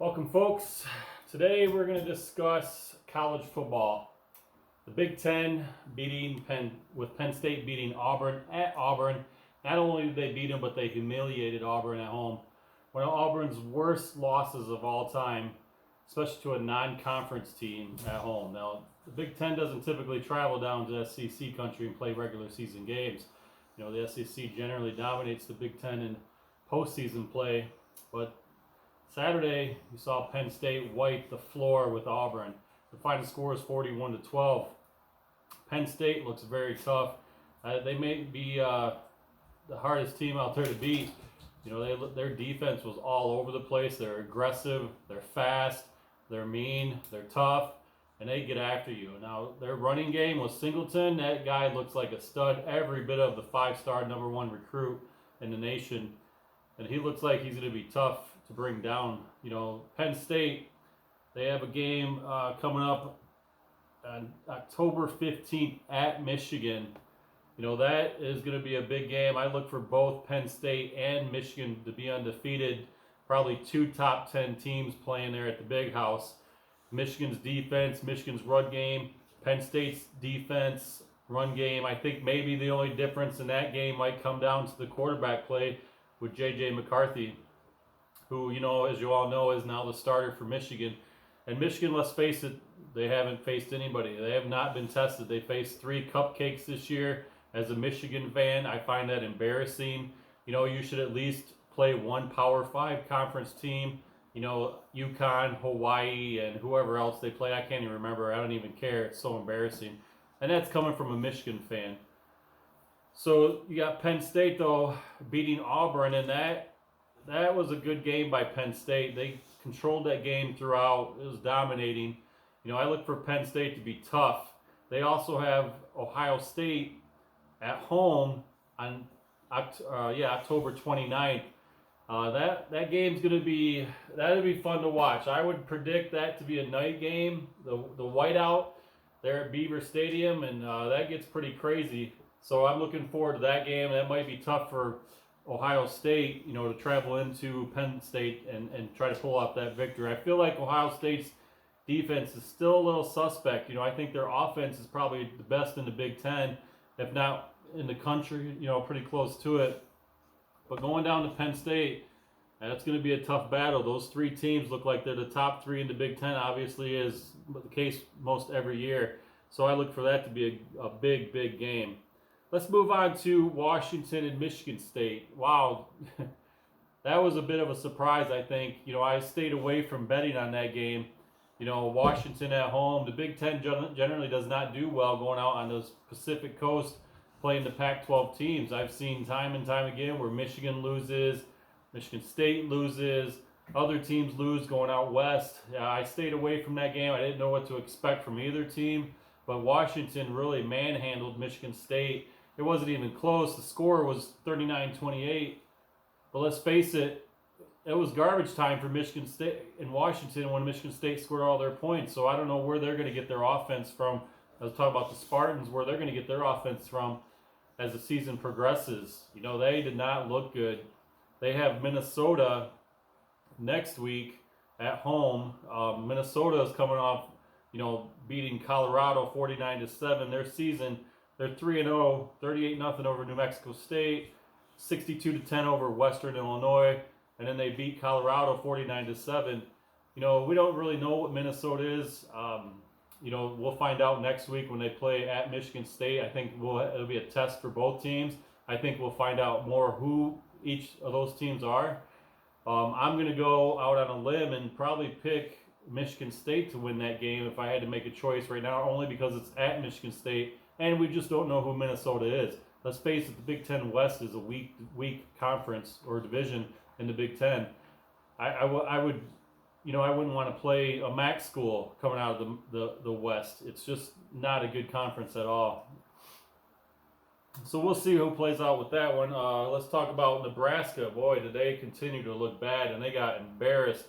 Welcome, folks. Today we're going to discuss college football. The Big Ten with Penn State beating Auburn at Auburn. Not only did they beat them, but they humiliated Auburn at home. One of Auburn's worst losses of all time, especially to a non-conference team at home. Now, the Big Ten doesn't typically travel down to SEC country and play regular season games. You know, the SEC generally dominates the Big Ten in postseason play, but Saturday, you saw Penn State wipe the floor with Auburn. The final score is 41-12. Penn State looks very tough. They may be the hardest team out there to beat. You know, their defense was all over the place. They're aggressive, they're fast, they're mean, they're tough, and they get after you. Now, their running game was Singleton. That guy looks like a stud, every bit of the five-star number one recruit in the nation. And he looks like he's going to be tough to bring down. You know, Penn State, they have a game coming up on October 15th at Michigan. You know, that is going to be a big game. I look for both Penn State and Michigan to be undefeated. Probably two top 10 teams playing there at the Big House. Michigan's defense, Michigan's run game, Penn State's defense, run game. I think maybe the only difference in that game might come down to the quarterback play with J.J. McCarthy, who, you know, as you all know, is now the starter for Michigan. And Michigan, let's face it, they haven't faced anybody. They have not been tested. They faced 3 cupcakes this year. As a Michigan fan, I find that embarrassing. You know, you should at least play one Power 5 conference team. You know, UConn, Hawaii, and whoever else they play. I can't even remember. I don't even care. It's so embarrassing. And that's coming from a Michigan fan. So you got Penn State, though, beating Auburn, and that was a good game by Penn State. They controlled that game throughout. It was dominating. You know, I look for Penn State to be tough. They also have Ohio State at home on October 29th. That game's that'll be fun to watch. I would predict that to be a night game. The whiteout there at Beaver Stadium, and that gets pretty crazy. So I'm looking forward to that game. That might be tough for Ohio State, you know, to travel into Penn State and try to pull off that victory. I feel like Ohio State's defense is still a little suspect. You know, I think their offense is probably the best in the Big Ten, if not in the country, you know, pretty close to it. But going down to Penn State, that's going to be a tough battle. Those 3 teams look like they're the top 3 in the Big Ten, obviously is the case most every year. So I look for that to be a big, big game. Let's move on to Washington and Michigan State. Wow, that was a bit of a surprise, I think. You know, I stayed away from betting on that game. You know, Washington at home. The Big Ten generally does not do well going out on the Pacific Coast playing the Pac-12 teams. I've seen time and time again where Michigan loses, Michigan State loses, other teams lose going out west. I stayed away from that game. I didn't know what to expect from either team, but Washington really manhandled Michigan State. It wasn't even close. The score was 39-28. But let's face it, it was garbage time for Michigan State in Washington when Michigan State scored all their points. So I don't know where they're going to get their offense from. I was talking about the Spartans, where they're going to get their offense from as the season progresses. You know, they did not look good. They have Minnesota next week at home. Minnesota is coming off, you know, beating Colorado 49-7. Their season, they're 3-0, 38-0 over New Mexico State, 62-10 over Western Illinois, and then they beat Colorado 49-7. You know, we don't really know what Minnesota is. You know, we'll find out next week when they play at Michigan State. I think it'll be a test for both teams. I think we'll find out more who each of those teams are. I'm going to go out on a limb and probably pick Michigan State to win that game if I had to make a choice right now, only because it's at Michigan State. And we just don't know who Minnesota is. Let's face it, the Big Ten West is a weak conference or division in the Big Ten. I would, you know, I wouldn't want to play a MAC school coming out of the West. It's just not a good conference at all. So we'll see who plays out with that one. Let's talk about Nebraska. Boy, did they continue to look bad, and they got embarrassed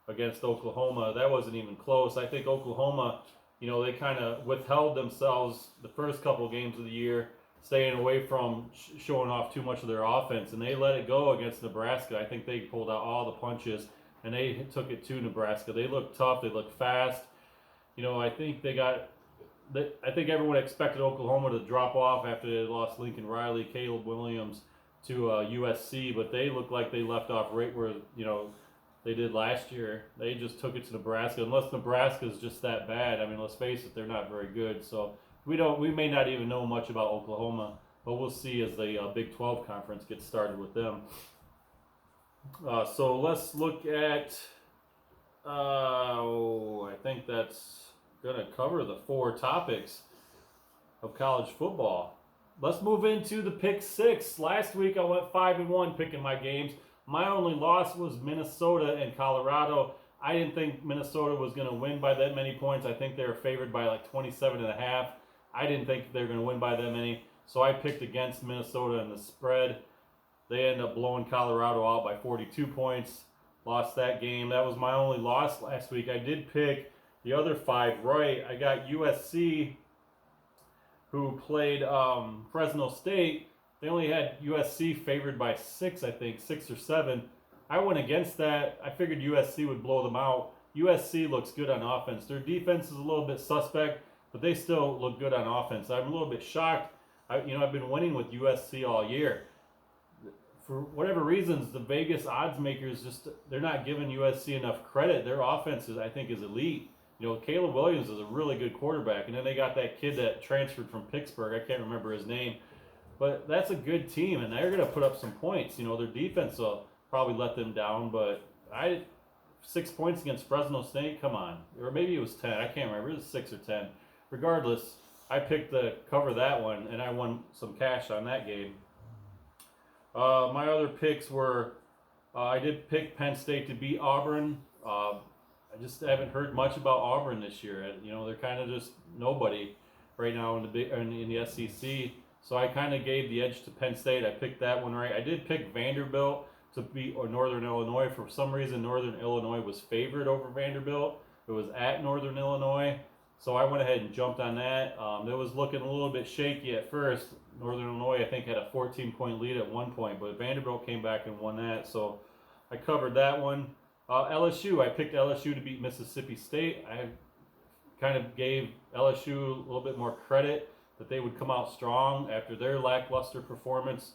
against Oklahoma. That wasn't even close. I think Oklahoma, you know, they kind of withheld themselves the first couple of games of the year, staying away from showing off too much of their offense, and they let it go against Nebraska. I think they pulled out all the punches. and they took it to Nebraska. They look tough. They look fast. I think I think everyone expected Oklahoma to drop off after they lost Lincoln Riley, Caleb Williams to USC, but they look like they left off right where they did last year. They just took it to Nebraska. Unless Nebraska is just that bad. I mean, let's face it, they're not very good. So we may not even know much about Oklahoma, but we'll see as the Big 12 conference gets started with them. So let's look at. I think that's gonna cover the 4 topics of college football. Let's move into the pick 6. Last week I went 5-1 picking my games. My only loss was Minnesota and Colorado. I didn't think Minnesota was going to win by that many points. I think they were favored by like 27.5. I didn't think they were going to win by that many. So I picked against Minnesota in the spread. They ended up blowing Colorado out by 42 points. Lost that game. That was my only loss last week. I did pick the other 5 right. I got USC, who played Fresno State. They only had USC favored by 6, I think, 6 or 7. I went against that. I figured USC would blow them out. USC looks good on offense. Their defense is a little bit suspect, but they still look good on offense. I'm a little bit shocked. I've been winning with USC all year. For whatever reasons, the Vegas odds makers they're not giving USC enough credit. Their offense I think is elite. Caleb Williams is a really good quarterback, and then they got that kid that transferred from Pittsburgh. I can't remember his name. But that's a good team, and they're going to put up some points. Their defense will probably let them down, but 6 points against Fresno State, come on. Or maybe it was 10. I can't remember. It was 6 or 10. Regardless, I picked to cover that one, and I won some cash on that game. My other picks were, I did pick Penn State to beat Auburn. I just haven't heard much about Auburn this year. They're kind of just nobody right now in the SEC. So I kind of gave the edge to Penn State. I picked that one right. I did pick Vanderbilt to beat Northern Illinois. For some reason, Northern Illinois was favored over Vanderbilt. It was at Northern Illinois. So I went ahead and jumped on that. It was looking a little bit shaky at first. Northern Illinois, I think, had a 14-point lead at one point, but Vanderbilt came back and won that. So I covered that one. LSU, I picked LSU to beat Mississippi State. I kind of gave LSU a little bit more credit that they would come out strong after their lackluster performance.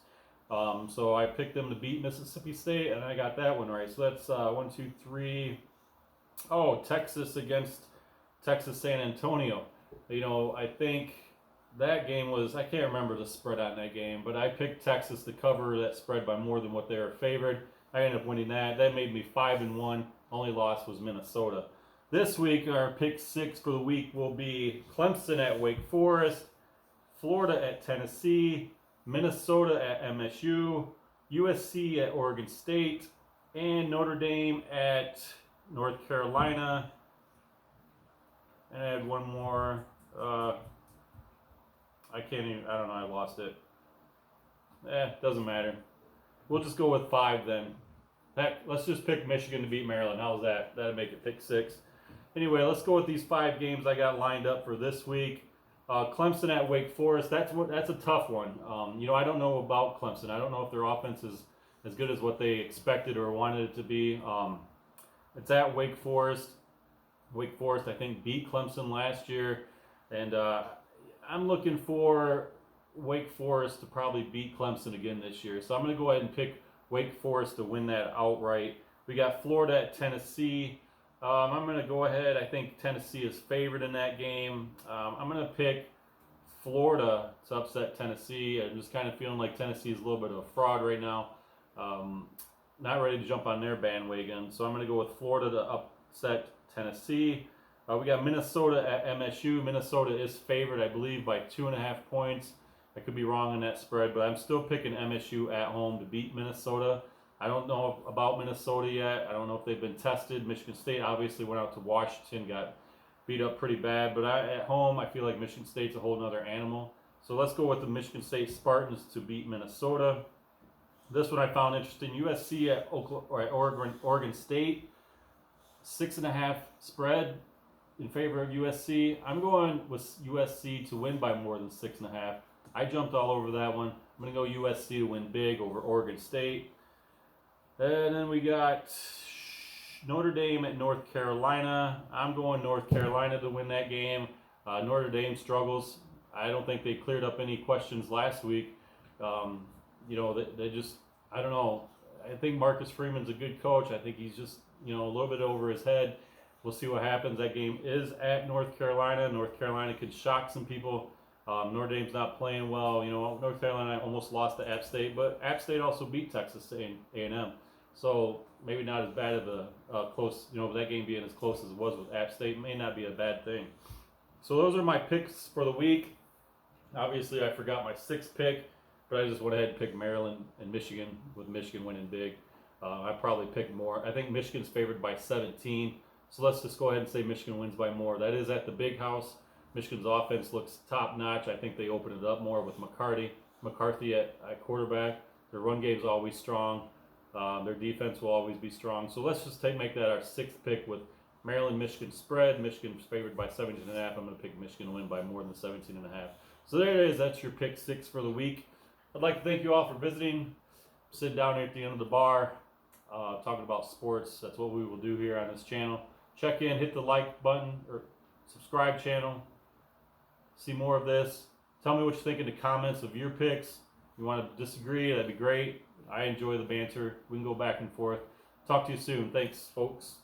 So I picked them to beat Mississippi State, and I got that one right. So that's 1, 2, 3. Oh, Texas against Texas San Antonio. I think that game was, I can't remember the spread on that game, but I picked Texas to cover that spread by more than what they were favored. I ended up winning that. That made me 5-1. Only loss was Minnesota. This week, our pick 6 for the week will be Clemson at Wake Forest, Florida at Tennessee, Minnesota at MSU, USC at Oregon State, and Notre Dame at North Carolina. And I had one more. I don't know, I lost it. Doesn't matter. We'll just go with 5 then. Heck, let's just pick Michigan to beat Maryland. How's that? That'll make it pick 6. Anyway, let's go with these 5 games I got lined up for this week. Clemson at Wake Forest. That's a tough one. I don't know about Clemson. I don't know if their offense is as good as what they expected or wanted it to be. It's at Wake Forest. Wake Forest, I think, beat Clemson last year, and I'm looking for Wake Forest to probably beat Clemson again this year. So I'm going to go ahead and pick Wake Forest to win that outright. We got Florida at Tennessee. I'm going to go ahead. I think Tennessee is favored in that game. I'm going to pick Florida to upset Tennessee. I'm just kind of feeling like Tennessee is a little bit of a fraud right now. Not ready to jump on their bandwagon. So I'm going to go with Florida to upset Tennessee. We got Minnesota at MSU. Minnesota is favored, I believe, by 2.5 points. I could be wrong on that spread, but I'm still picking MSU at home to beat Minnesota. I don't know about Minnesota yet. I don't know if they've been tested. Michigan State obviously went out to Washington, got beat up pretty bad. But at home, I feel like Michigan State's a whole other animal. So let's go with the Michigan State Spartans to beat Minnesota. This one I found interesting. USC at Oregon State. 6.5 spread in favor of USC. I'm going with USC to win by more than 6.5. I jumped all over that one. I'm going to go USC to win big over Oregon State. And then we got Notre Dame at North Carolina. I'm going North Carolina to win that game. Notre Dame struggles. I don't think they cleared up any questions last week. They just, I don't know. I think Marcus Freeman's a good coach. I think he's just, a little bit over his head. We'll see what happens. That game is at North Carolina. North Carolina could shock some people. Notre Dame's not playing well. North Carolina almost lost to App State, but App State also beat Texas A&M. So maybe not as bad of a close, that game being as close as it was with App State may not be a bad thing. So those are my picks for the week. Obviously, I forgot my sixth pick, but I just went ahead and picked Maryland and Michigan, with Michigan winning big. I probably picked more. I think Michigan's favored by 17. So let's just go ahead and say Michigan wins by more. That is at the Big House. Michigan's offense looks top notch. I think they open it up more with McCarthy at quarterback. Their run game's always strong. Their defense will always be strong. So let's just make that our sixth pick with Maryland, Michigan spread. Michigan's favored by 17.5. I'm going to pick Michigan to win by more than 17.5. So there it is. That's your pick six for the week. I'd like to thank you all for visiting. Sit down here at the end of the bar, talking about sports. That's what we will do here on this channel. Check in, hit the like button, or subscribe channel. See more of this. Tell me what you think in the comments of your picks. If you want to disagree, that'd be great. I enjoy the banter. We can go back and forth. Talk to you soon. Thanks, folks.